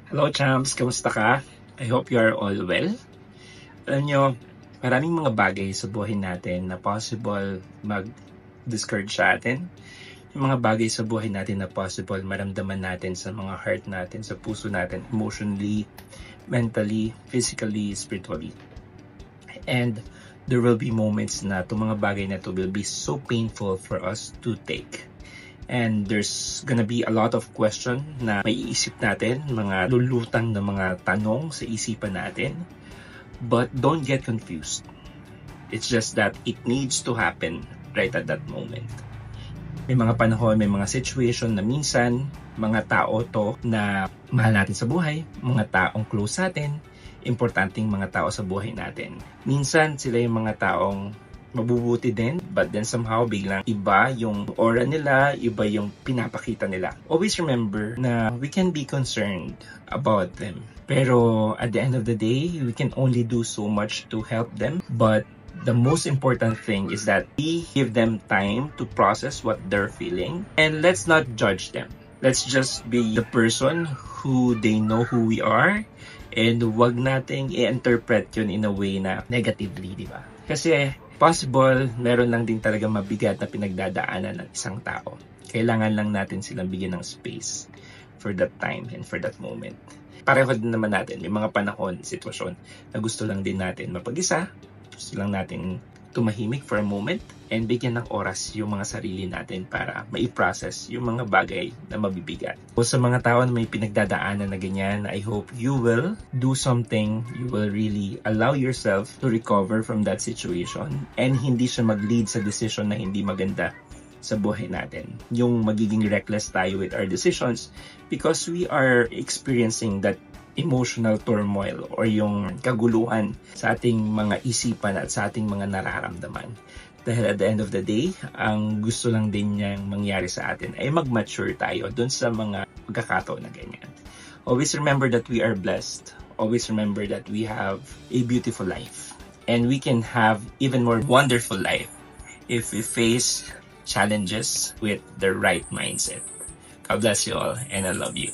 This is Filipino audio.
Hello champs, kamusta ka? I hope you are all well. Alam nyo, maraming mga bagay sa buhay natin na possible mag-discourage sa atin. Yung mga bagay sa buhay natin na possible maramdaman natin sa mga heart natin, sa puso natin, emotionally, mentally, physically, spiritually. And there will be moments na itong mga bagay na to will be so painful for us to take. And there's gonna be a lot of question na maiisip natin, mga lulutang na mga tanong sa isipan natin. But don't get confused. It's just that it needs to happen right at that moment. May mga panahon, may mga situation na minsan, mga tao to na mahal natin sa buhay, mga taong close sa atin, importanteng mga tao sa buhay natin. Minsan sila yung mga taong mabubuti din, but then somehow biglang iba yung aura nila, iba yung pinapakita nila. Always remember na we can be concerned about them. Pero at the end of the day, we can only do so much to help them. But the most important thing is that we give them time to process what they're feeling. And let's not judge them. Let's just be the person who they know who we are. And wag nating i-interpret yun in a way na negatively, di ba? Kasi possible, meron lang din talaga mabigat na pinagdadaanan ng isang tao. Kailangan lang natin silang bigyan ng space for that time and for that moment. Pareho din naman natin, may mga panahon, sitwasyon na gusto lang din natin mapag-isa, gusto lang natin tumahimik for a moment and bigyan ng oras yung mga sarili natin para mai-process yung mga bagay na mabibigat. So sa mga tao na may pinagdadaanan na ganyan, I hope you will do something, you will really allow yourself to recover from that situation and hindi siya mag-lead sa decision na hindi maganda sa buhay natin. Yung magiging reckless tayo with our decisions because we are experiencing that emotional turmoil or yung kaguluhan sa ating mga isipan at sa ating mga nararamdaman. Dahil at the end of the day, ang gusto lang din niyang mangyari sa atin ay mag-mature tayo dun sa mga pagkakataon na ganyan. Always remember that we are blessed. Always remember that we have a beautiful life. And we can have even more wonderful life if we face challenges with the right mindset. God bless you all and I love you.